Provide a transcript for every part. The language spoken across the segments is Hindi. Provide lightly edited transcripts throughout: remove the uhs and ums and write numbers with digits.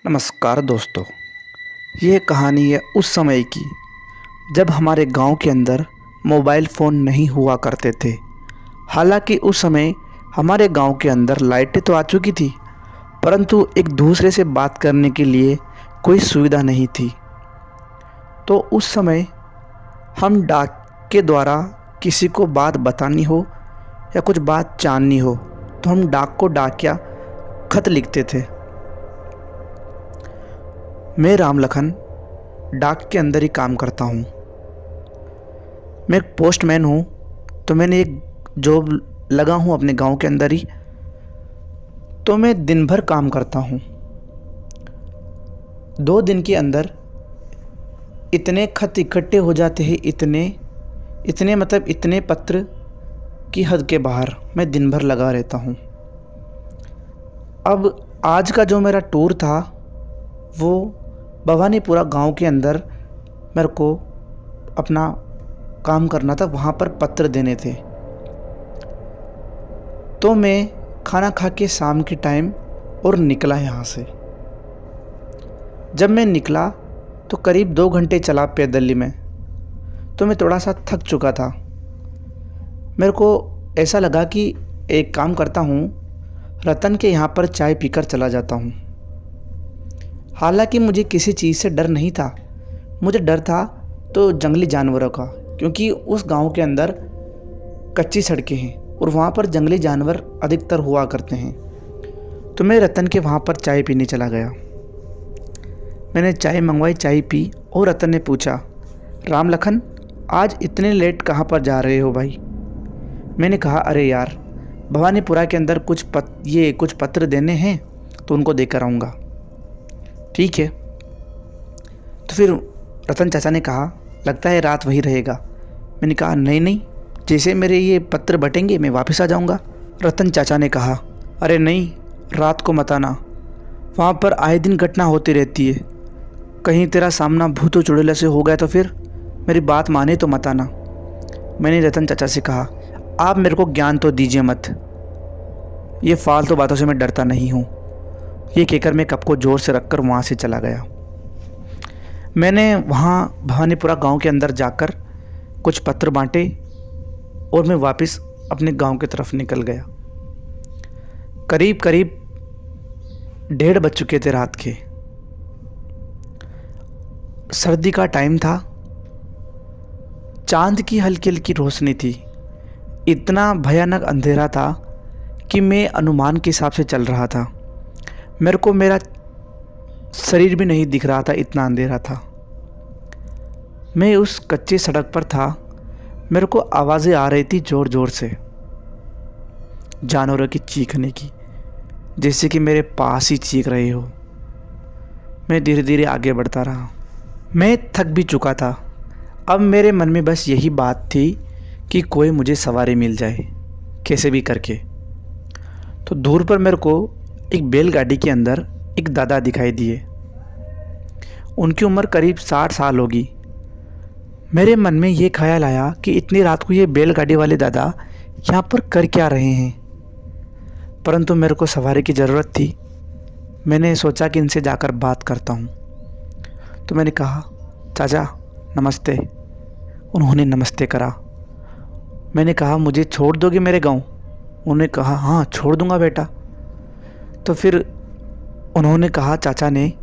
नमस्कार दोस्तों। ये कहानी है उस समय की जब हमारे गांव के अंदर मोबाइल फ़ोन नहीं हुआ करते थे। हालांकि उस समय हमारे गांव के अंदर लाइटें तो आ चुकी थी, परंतु एक दूसरे से बात करने के लिए कोई सुविधा नहीं थी। तो उस समय हम डाक के द्वारा किसी को बात बतानी हो या कुछ बात जाननी हो तो हम डाक को डाकिया खत लिखते थे। मैं रामलखन डाक के अंदर ही काम करता हूँ। मैं एक पोस्टमैन हूँ, तो मैंने एक जॉब लगा हूँ अपने गांव के अंदर ही। तो मैं दिन भर काम करता हूँ। 2 दिन के अंदर इतने खत इकट्ठे हो जाते हैं, इतने पत्र की हद के बाहर मैं दिन भर लगा रहता हूँ। अब आज का जो मेरा टूर था वो भवानीपुरा गांव के अंदर मेरे को अपना काम करना था, वहाँ पर पत्र देने थे। तो मैं खाना खा के शाम के टाइम और निकला यहाँ से। जब मैं निकला तो करीब 2 घंटे चला पैदल में। तो मैं थोड़ा सा थक चुका था। मेरे को ऐसा लगा कि एक काम करता हूँ, रतन के यहाँ पर चाय पीकर चला जाता हूँ। हालांकि मुझे किसी चीज़ से डर नहीं था। मुझे डर था तो जंगली जानवरों का, क्योंकि उस गांव के अंदर कच्ची सड़कें हैं और वहाँ पर जंगली जानवर अधिकतर हुआ करते हैं। तो मैं रतन के वहाँ पर चाय पीने चला गया। मैंने चाय मंगवाई, चाय पी और रतन ने पूछा, रामलखन आज इतने लेट कहाँ पर जा रहे हो भाई? मैंने कहा, अरे यार भवानीपुरा के अंदर कुछ पत्र देने हैं तो उनको देकर आऊँगा। ठीक है। तो फिर रतन चाचा ने कहा, लगता है रात वही रहेगा। मैंने कहा, नहीं, जैसे मेरे ये पत्र बटेंगे मैं वापस आ जाऊंगा। रतन चाचा ने कहा, अरे नहीं, रात को मत आना, वहाँ पर आए दिन घटना होती रहती है। कहीं तेरा सामना भूतों चुड़ैलों से हो गया तो फिर मेरी बात माने तो मत आना। मैंने रतन चाचा से कहा, आप मेरे को ज्ञान तो दीजिए मत, ये फालतू बातों से मैं डरता नहीं हूँ। ये कहकर मैं कप को ज़ोर से रखकर वहाँ से चला गया। मैंने वहाँ भवानीपुरा गांव के अंदर जाकर कुछ पत्र बांटे और मैं वापस अपने गांव की तरफ निकल गया। करीब 1:30 बज चुके थे रात के। सर्दी का टाइम था। चांद की हल्की हल्की रोशनी थी। इतना भयानक अंधेरा था कि मैं अनुमान के हिसाब से चल रहा था। मेरे को मेरा शरीर भी नहीं दिख रहा था, इतना अंधेरा था। मैं उस कच्ची सड़क पर था। मेरे को आवाज़ें आ रही थी ज़ोर ज़ोर से, जानवरों की चीखने की, जैसे कि मेरे पास ही चीख रहे हो। मैं धीरे धीरे आगे बढ़ता रहा। मैं थक भी चुका था। अब मेरे मन में बस यही बात थी कि कोई मुझे सवारी मिल जाए कैसे भी करके। तो दूर पर मेरे को एक बैलगाड़ी के अंदर एक दादा दिखाई दिए। उनकी उम्र करीब 60 साल होगी। मेरे मन में ये ख्याल आया कि इतनी रात को ये बैलगाड़ी वाले दादा यहाँ पर कर क्या रहे हैं, परंतु मेरे को सवारी की ज़रूरत थी। मैंने सोचा कि इनसे जाकर बात करता हूँ। तो मैंने कहा, चाचा नमस्ते। उन्होंने नमस्ते करा। मैंने कहा, मुझे छोड़ दोगे मेरे गांव? उन्होंने कहा, हाँ छोड़ दूंगा बेटा। तो फिर उन्होंने कहा, चाचा ने,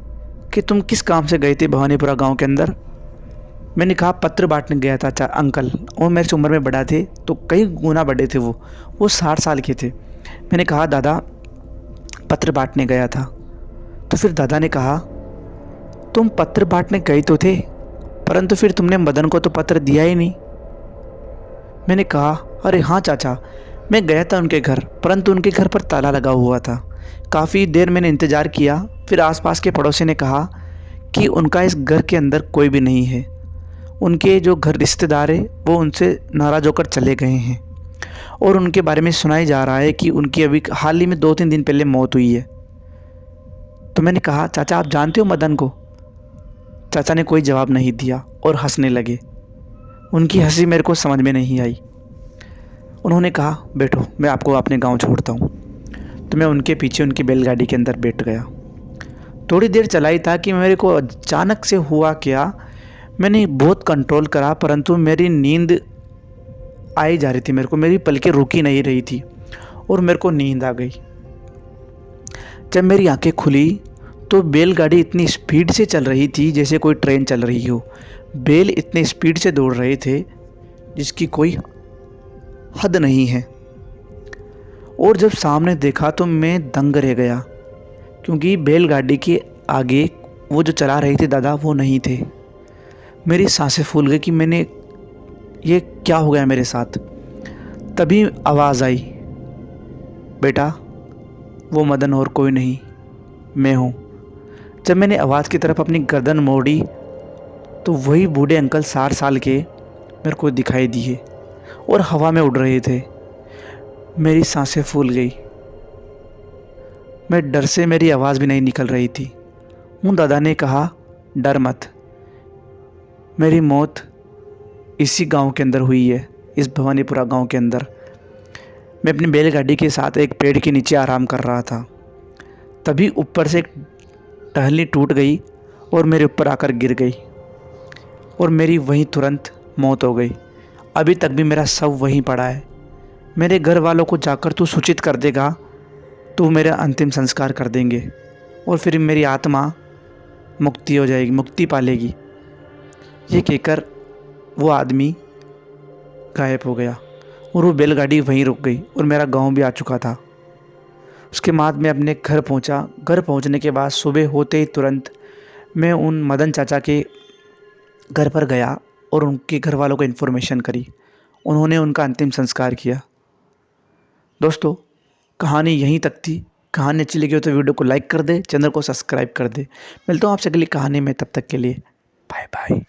कि तुम किस काम से गए थे भवानीपुरा गांव के अंदर? मैंने कहा, पत्र बांटने गया था अंकल। और मेरे से उम्र में बड़ा थे, तो कई गुना बड़े थे। वो 60 साल के थे। मैंने कहा, दादा पत्र बांटने गया था। तो फिर दादा ने कहा, तुम पत्र बांटने गए तो थे, परंतु फिर तुमने मदन को तो पत्र दिया ही नहीं। मैंने कहा, अरे हाँ चाचा, मैं गया था उनके घर, परंतु उनके घर पर ताला लगा हुआ था। काफ़ी देर मैंने इंतज़ार किया। फिर आसपास के पड़ोसी ने कहा कि उनका इस घर के अंदर कोई भी नहीं है। उनके जो घर रिश्तेदार है वो उनसे नाराज़ होकर चले गए हैं और उनके बारे में सुनाई जा रहा है कि उनकी अभी हाल ही में 2-3 दिन पहले मौत हुई है। तो मैंने कहा, चाचा आप जानते हो मदन को? चाचा ने कोई जवाब नहीं दिया और हंसने लगे। उनकी हंसी मेरे को समझ में नहीं आई। उन्होंने कहा, बैठो मैं आपको अपने गांव छोड़ता हूँ। तो मैं उनके पीछे उनकी बैलगाड़ी के अंदर बैठ गया। थोड़ी देर चलाई था कि मेरे को अचानक से हुआ क्या, मैंने बहुत कंट्रोल करा परंतु मेरी नींद आई जा रही थी, मेरी पलकें रुकी नहीं रही थी और मेरे को नींद आ गई। जब मेरी आंखें खुली तो बैलगाड़ी इतनी स्पीड से चल रही थी जैसे कोई ट्रेन चल रही हो। बैल इतने स्पीड से दौड़ रहे थे जिसकी कोई हद नहीं है। और जब सामने देखा तो मैं दंग रह गया, क्योंकि बैलगाड़ी के आगे वो जो चला रहे थे दादा वो नहीं थे। मेरी सांसें फूल गई कि ये क्या हो गया मेरे साथ। तभी आवाज़ आई, बेटा वो मदन और कोई नहीं, मैं हूँ। जब मैंने आवाज़ की तरफ अपनी गर्दन मोड़ी तो वही बूढ़े अंकल 60 साल के मेरे को दिखाई दिए और हवा में उड़ रहे थे। मेरी सांसें फूल गई, मैं डर से मेरी आवाज़ भी नहीं निकल रही थी। उन दादा ने कहा, डर मत, मेरी मौत इसी गांव के अंदर हुई है, इस भवानीपुरा गांव के अंदर। मैं अपनी बैलगाड़ी के साथ एक पेड़ के नीचे आराम कर रहा था, तभी ऊपर से एक टहनी टूट गई और मेरे ऊपर आकर गिर गई और मेरी वहीं तुरंत मौत हो गई। अभी तक भी मेरा शव वहीं पड़ा है। मेरे घर वालों को जाकर तू सूचित कर देगा तो मेरा अंतिम संस्कार कर देंगे और फिर मेरी आत्मा मुक्ति हो जाएगी, मुक्ति पालेगी। ये कहकर वो आदमी गायब हो गया और वो बैलगाड़ी वहीं रुक गई और मेरा गांव भी आ चुका था। उसके बाद मैं अपने घर पहुंचा। घर पहुंचने के बाद सुबह होते ही तुरंत मैं उन मदन चाचा के घर पर गया और उनके घर वालों को इन्फॉर्मेशन करी। उन्होंने उनका अंतिम संस्कार किया। दोस्तों, कहानी यहीं तक थी। कहानी अच्छी लगी हो तो वीडियो को लाइक कर दे, चैनल को सब्सक्राइब कर दे। मिलता हूँ आपसे अगली कहानी में, तब तक के लिए बाय बाय।